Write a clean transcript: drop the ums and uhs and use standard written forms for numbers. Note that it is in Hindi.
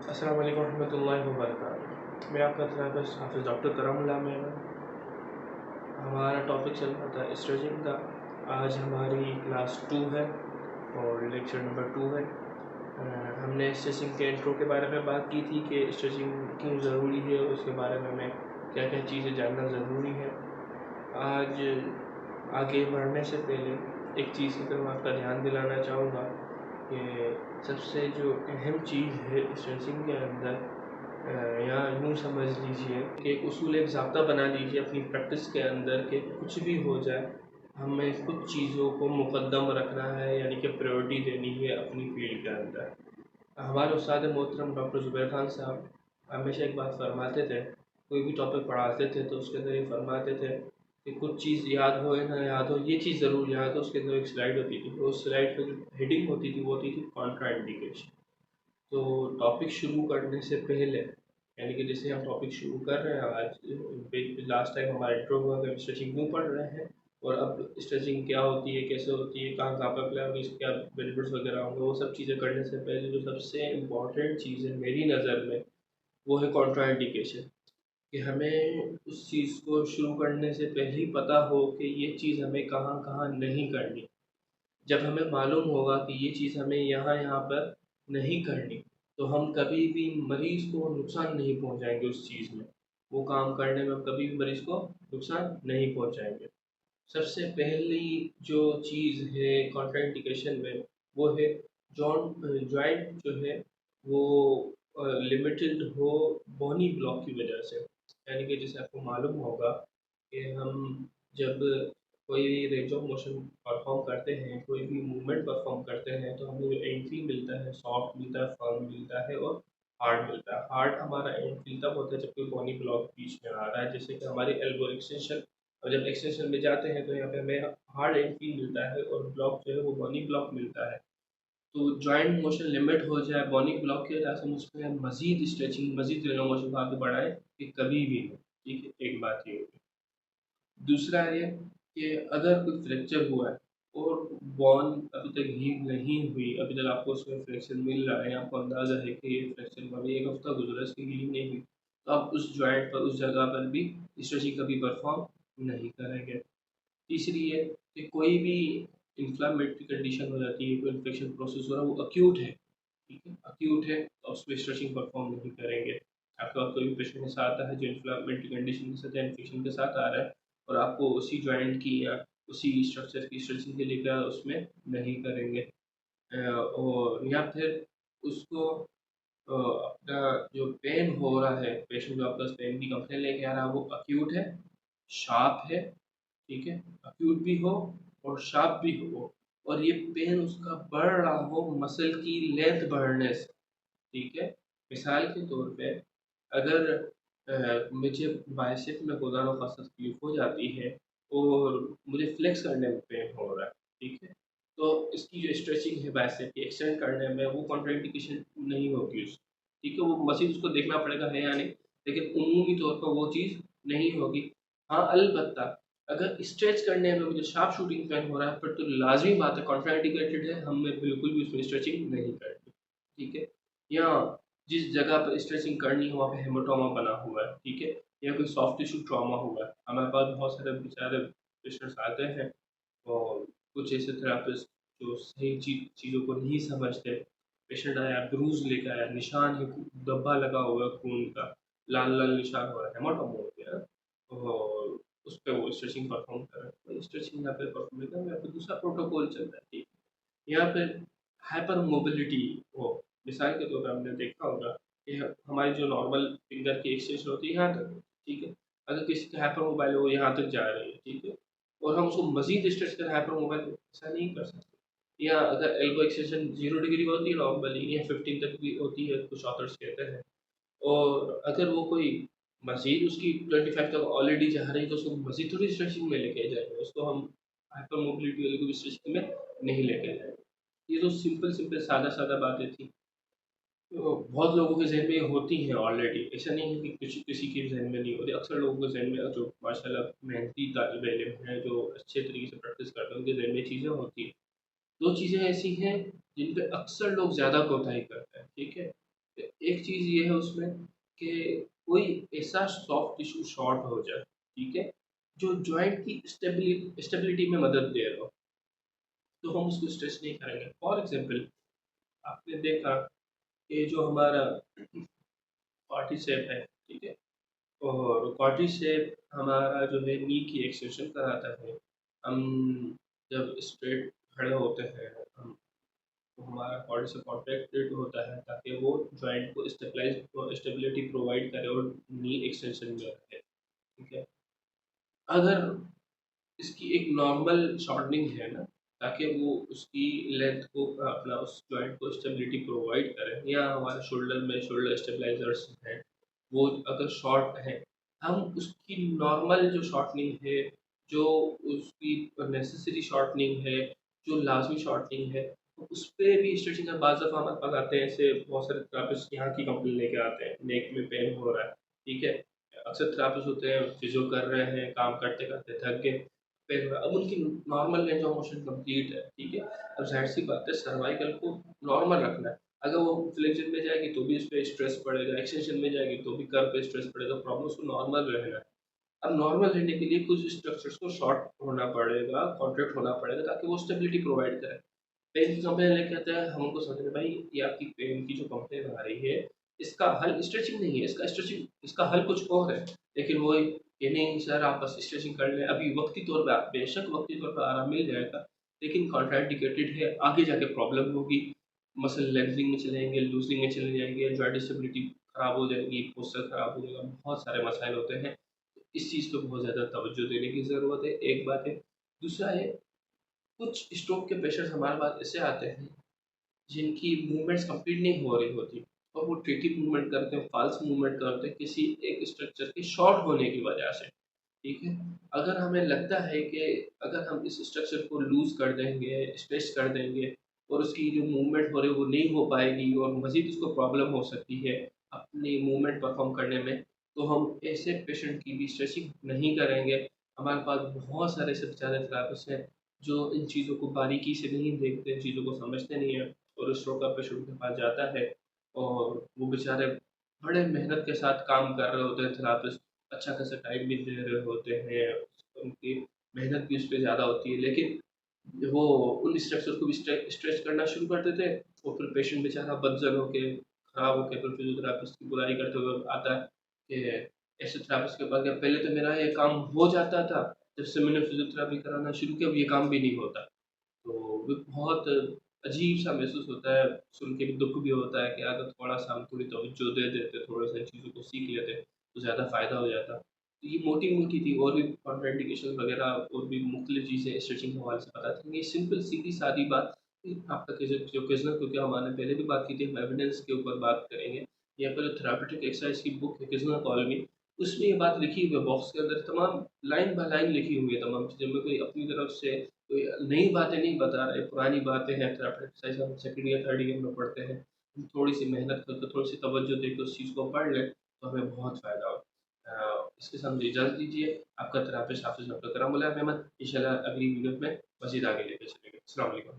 अस्सलाम वालेकुम रहमतुल्लाहि व बरकातुहू। मैं आपका थेरेपिस्ट हाफिज़ डॉक्टर करमुल्लाह मेमन। हमारा टॉपिक चल रहा था स्ट्रेचिंग का। आज हमारी क्लास 2 है और लेक्चर नंबर 2 है। हमने स्ट्रेचिंग के इंट्रो के बारे में बात की थी कि स्ट्रेचिंग क्यों ज़रूरी है, उसके बारे में हमें क्या क्या चीज़ें जानना ज़रूरी है। आज आगे बढ़ने से पहले एक चीज़ की तरफ आपका ध्यान दिलाना चाहूँगा कि सबसे जो अहम चीज़ है स्ट्रेचिंग के अंदर, या यूँ समझ लीजिए कि एक उसूल, एक ज़ाब्ता बना लीजिए अपनी प्रैक्टिस के अंदर कि कुछ भी हो जाए हमें कुछ चीज़ों को मुक़द्दम रखना है, यानी कि प्रायोरिटी देनी है अपनी फील्ड के अंदर। हमारे उस्ताद मोहतरम डॉक्टर ज़ुबैर खान साहब हमेशा एक बात फरमाते थे, कोई भी टॉपिक पढ़ाते थे तो उसके अंदर ये फरमाते थे कि कुछ चीज़ याद हो या ना याद हो, ये चीज़ ज़रूर याद हो। उसके अंदर एक स्लाइड होती थी, तो उस स्लाइड पर जो हेडिंग होती थी वो होती थी कॉन्ट्रा इंडिकेशन। तो टॉपिक शुरू करने से पहले, यानी कि जैसे हम टॉपिक शुरू कर रहे हैं आज, लास्ट टाइम हमारा इंट्रो हुआ कि हम स्ट्रेचिंग क्यों पढ़ रहे हैं और अब स्ट्रेचिंग क्या होती है, कैसे होती है, कहाँ कहाँ पर अप्लाई होगी, इसके क्या बेनिफिट्स वगैरह होंगे, वो सब चीज़ें करने से पहले जो सबसे इम्पॉर्टेंट चीज़ है मेरी नज़र में वो है कॉन्ट्रा इंडिकेशन। कि हमें उस चीज़ को शुरू करने से पहले ही पता हो कि ये चीज़ हमें कहाँ कहाँ नहीं करनी। जब हमें मालूम होगा कि ये चीज़ हमें यहाँ यहाँ पर नहीं करनी, तो हम कभी भी मरीज़ को नुकसान नहीं पहुँचाएंगे उस चीज़ में। वो काम करने में हम कभी भी मरीज़ को नुकसान नहीं पहुँचाएंगे। सबसे पहली जो चीज़ है कॉन्ट्राइंडिकेशन में वो है जॉइंट जो है वो लिमिटेड हो बोनी ब्लॉक की वजह से। यानी कि जैसे आपको मालूम होगा कि हम जब कोई भी रेंज ऑफ मोशन परफॉर्म करते हैं, कोई भी मूवमेंट परफॉर्म करते हैं, तो हमें जो एंट्री मिलता है, सॉफ्ट मिलता है, फर्म मिलता है और हार्ड मिलता है। हार्ड हमारा एंट्री तब होता है जब कोई बोनी ब्लॉक बीच में आ रहा है, जैसे कि हमारी एल्बो एक्सटेंशन। और जब एक्सटेंशन में जाते हैं तो यहाँ पे हमें हार्ड एंट्री मिलता है और ब्लॉक जो है वो बोनी ब्लॉक मिलता है। तो जॉइंट मोशन लिमिट हो जाए बोनी ब्लॉक की वजह से, मुझमें मज़ीद स्ट्रेचिंग, मज़ीद रेंज ऑफ मोशन को आगे बढ़ाएं कि कभी भी नहीं। ठीक है, एक बात ये होगी। दूसरा ये कि अगर कोई फ्रैक्चर हुआ है और बोन अभी तक हील नहीं हुई, अभी तक आपको उसमें फ्रैक्चर मिल रहा है, आपको अंदाज़ा है कि ये फ्रैक्चर हुआ, अभी 1 हफ्ता गुजरा, इसकी हीलिंग नहीं हुई, तो आप उस जॉइंट पर, उस जगह पर भी स्ट्रेचिंग कभी परफॉर्म नहीं करेंगे। तीसरी है कि कोई भी इन्फ्लामेटरी कंडीशन हो जाती है, कोई इन्फेक्शन प्रोसेस हो रहा है, वो अक्यूट है। ठीक है, अक्यूट है तो उसमें स्ट्रेचिंग परफॉर्म नहीं करेंगे। आपका कोई भी पेशेंट ऐसा आता है जो इन्फ्लामेटरी कंडीशन के साथ या इन्फेक्शन के साथ आ रहा है और आपको उसी जॉइंट की या उसी स्ट्रक्चर की स्ट्रेचिंग के लिए उसमें नहीं करेंगे। और या फिर उसको अपना जो पेन हो रहा है, पेशेंट जो आपका पेन की कंप्लेन लेके आ रहा है वो अक्यूट है, शार्प है। ठीक है, अक्यूट भी हो और शार्प भी हो, और ये पेन उसका बढ़ रहा हो मसल की लेंथ बढ़ने से। ठीक है, मिसाल के तौर पे अगर मुझे बाइसेप में खुदा न खास्ता तकलीफ हो जाती है और मुझे फ्लेक्स करने में पेन हो रहा है। ठीक है, तो इसकी जो स्ट्रेचिंग है बाइसेप की एक्सटेंड करने में, वो कॉन्ट्राइंडिकेशन नहीं होगी उस। ठीक है, वो मशीन उसको देखना पड़ेगा है या नहीं, लेकिन उमूमी तौर पर वो चीज़ नहीं होगी। हाँ, अलबत्ता अगर स्ट्रेच करने में मुझे शार्प शूटिंग पेन हो रहा है, फिर तो लाजमी बात है कॉन्ट्राइंडिकेटेड है, हमें बिल्कुल भी उसमें स्ट्रेचिंग नहीं करनी। ठीक है, या जिस जगह पर स्ट्रेचिंग करनी हो वहाँ पे हेमाटोमा बना हुआ है। ठीक है, या कोई सॉफ्ट टिश्यू ट्रॉमा हुआ है। हमारे पास बहुत सारे बेचारे पेशेंट्स आते हैं और कुछ ऐसे थेरापिस्ट जो सही चीज़ों को नहीं समझते। पेशेंट आया, ब्रूज लेकर आया, निशान है, धब्बा लगा हुआ है खून का, लाल लाल निशान हो रहा है, हेमाटोमा हो गया है, और उस पर वो स्ट्रेचिंग परफॉर्म कर रहा है, तो स्ट्रेचिंग यहाँ पे परफॉर्म करता है। यहाँ पे दूसरा प्रोटोकॉल चल रहा है। ठीक है, यहाँ पे हाइपर मोबिलिटी हो, मिसाल के तौर पर हमने देखा होगा कि हमारी जो नॉर्मल फिंगर की एक्सटेंशन होती है यहाँ तक। ठीक है, अगर किसी का हाइपर मोबाइल हो यहाँ तक जा रही है, ठीक है, और हम उसको मजीद स्ट्रेच कर हाइपर मोबाइल ऐसा नहीं कर सकते। या अगर एल्बो एक्सटेंशन 0 डिग्री होती है नॉर्मली, या 15 तक भी होती है, कुछ ऑथर्स कहते हैं, और अगर वो कोई मजीद उसकी 25 तक ऑलरेडी जा रही है, तो उसको मजीद थोड़ी स्ट्रेचिंग में लेके जाएंगे, उसको हम हाइपर मोबिलिटी वाले को भी स्ट्रेचिंग में नहीं लेके जाएंगे। ये तो सिंपल सिंपल सादा सादा बातें थी, तो बहुत लोगों के जहन में ये होती हैं ऑलरेडी। ऐसा नहीं है कि किसी किसी के जहन में नहीं होती, अक्सर लोगों के जहन में जो माशाल्लाह मेहनती तालिब इल्म हैं, जो अच्छे तरीके से प्रैक्टिस करते हैं, उनके जहन में चीज़ें होती हैं। दो चीज़ें ऐसी हैं जिन पे अक्सर लोग ज़्यादा कोताही करते हैं। ठीक है, एक चीज़ ये है उसमें कि कोई ऐसा सॉफ्ट टिश्यू शॉर्ट हो जाए, ठीक है, जो जॉइंट की स्टेबिलिटी में मदद दे रहा हो, तो हम उसको स्ट्रेच नहीं करेंगे। फॉर एग्जांपल, आपने देखा कि जो हमारा क्वाड्रिसेप है, ठीक है, और क्वाड्रिसेप हमारा जो है नी की एक्सटेंशन कराता है। हम जब स्ट्रेट खड़े होते हैं, हम तो हमारा बॉडी से कॉन्ट्रैक्टेड होता है ताकि वो जॉइंट को स्टेबिलिटी प्रोवाइड करे और नी एक्सटेंशन में रखे, ठीक है। अगर इसकी एक नॉर्मल शॉर्टनिंग है ना, ताकि वो उसकी लेंथ को अपना उस जॉइंट को स्टेबिलिटी प्रोवाइड करे, या हमारे शोल्डर में शोल्डर स्टेबलाइजर्स हैं, वो अगर शॉर्ट है, हम उसकी नॉर्मल जो शॉर्टनिंग है, जो उसकी नेसेसरी शॉर्टनिंग है, जो लाजमी शॉर्टनिंग है, तो उस पर भी स्ट्रेचिंग का बाज़ दफ़ा हमारे पास आते हैं। ऐसे बहुत सारे थेरापिस्ट यहाँ की कंप्लेन लेके आते हैं, नेक में पेन हो रहा है, ठीक है। अक्सर थेरापिस्ट होते हैं, फिजियो कर रहे हैं, काम करते करते थक गए, पेन हो रहा है। अब उनकी normal range of motion complete है, ठीक है। अब जाहिर सी बात है, सर्वाइकल को नॉर्मल रखना है। अगर वो फ्लेक्शन में जाएगी तो भी उस पर स्ट्रेस पड़ेगा, एक्सटेंशन में जाएगी तो भी कर्व पे स्ट्रेस पड़ेगा, प्रॉब्लम उसको नॉर्मल रहना है। अब नॉर्मल रहने के लिए कुछ स्ट्रक्चर्स को शॉर्ट होना पड़ेगा, कॉन्ट्रैक्ट होना पड़ेगा, ताकि वो स्टेबिलिटी प्रोवाइड करे। पेन की कंप्लेन लेके आता है, हम उनको समझते हैं भाई ये आपकी पेन की जो कंप्लेन आ रही है, इसका हल स्ट्रेचिंग नहीं है, इसका हल कुछ और है। लेकिन वो ये नहीं सर आप बस स्ट्रेचिंग कर लें, अभी वक्ती तौर पे बेशक वक्ती तौर पे आराम मिल जाएगा, लेकिन कॉन्ट्राइंडिकेटेड है, आगे जाके प्रॉब्लम होगी, मसल लेंथनिंग में चले जाएंगे, लूजनिंग में चले जाएंगे, जॉइंट स्टेबिलिटी खराब हो जाएगी, पोस्चर खराब हो जाएगा, बहुत सारे मसाइल होते हैं। तो इस चीज़ पे बहुत ज़्यादा तवज्जो देने की ज़रूरत है, एक बात है। दूसरा है, कुछ स्ट्रोक के पेशेंट्स हमारे पास ऐसे आते हैं जिनकी मूवमेंट्स कंप्लीट नहीं हो रही होती, और वो ट्रिकी मूवमेंट करते हैं, फॉल्स मूवमेंट करते हैं किसी एक स्ट्रक्चर के शॉर्ट होने की वजह से, ठीक है। अगर हमें लगता है कि अगर हम इस स्ट्रक्चर को लूज कर देंगे, स्ट्रेच कर देंगे, और उसकी जो मूवमेंट हो रही है वो नहीं हो पाएगी और मज़ीद उसको प्रॉब्लम हो सकती है अपनी मूवमेंट परफॉर्म करने में, तो हम ऐसे पेशेंट की भी स्ट्रेचिंग नहीं करेंगे। हमारे पास बहुत सारे ऐसे बेचारे थेरापिस्ट हैं जो इन चीज़ों को बारीकी से नहीं देखते, इन चीज़ों को समझते नहीं हैं, और उस स्ट्रोक पेशेंट के पास जाता है और वो बेचारे बड़े मेहनत के साथ काम कर रहे होते हैं, थेरापिस्ट अच्छा खासा टाइम भी दे रहे होते हैं, उनकी मेहनत भी उस पर ज़्यादा होती है, लेकिन वो उन स्ट्रक्चर्स को भी स्ट्रेच करना शुरू कर देते हैं, और फिर पेशेंट बेचारा बदजल होके खराब होके फिर फिजियोथेरापिस्ट की बुराई करते हुए आता है कि ऐसे थेरापिस्ट के पास गया, पहले तो मेरा ये काम हो जाता था, जब से मैंने फिजियोथेरापी कराना शुरू किया अब ये काम भी नहीं होता। तो वो बहुत अजीब-सा महसूस होता है, सुन के भी दुःख भी होता है कि अगर थोड़ा-सा हम थोड़ी तवज्जो दे देते, थोड़ा-सा चीज़ों को सीख लेते, तो ज़्यादा फ़ायदा हो जाता। तो ये मोटी-मोटी थी, और भी कॉन्ट्राइंडिकेशन वगैरह और भी मुख्तलिफ चीज़ें स्ट्रेचिंग के हवाले से पता थी। ये सिंपल सीधी-सादी बात आपका जो क्वेश्चन, क्योंकि हमने पहले भी बात की थी, हम एविडेंस के ऊपर बात करेंगे। यहाँ पर जो थेरापेटिक एक्सरसाइज की बुक है किज़नर कॉल मी, उसमें ये बात लिखी हुई है, बॉक्स के अंदर तमाम लाइन बाय लाइन लिखी हुई है तमाम चीज़ें। मैं कोई अपनी तरफ से कोई नई बातें नहीं बता रहे, पुरानी बातें हैं, थेरेपी एक्सरसाइज हम सेकंड ईयर थर्ड ईयर में पढ़ते हैं। हम थोड़ी सी मेहनत करके, थोड़ी सी तवज्जो देके उस चीज़ को पढ़ लें, तो हमें बहुत फ़ायदा हो। इसके साथ मुझे इजाज़त दीजिए। आपका थेरेपिस्ट हाफ़िज़ डॉक्टर करामुल्लाह अहमद। इंशाल्लाह अगली वीडियो में मज़ीद आगे लेके चलेंगे। अस्सलाम वालेकुम।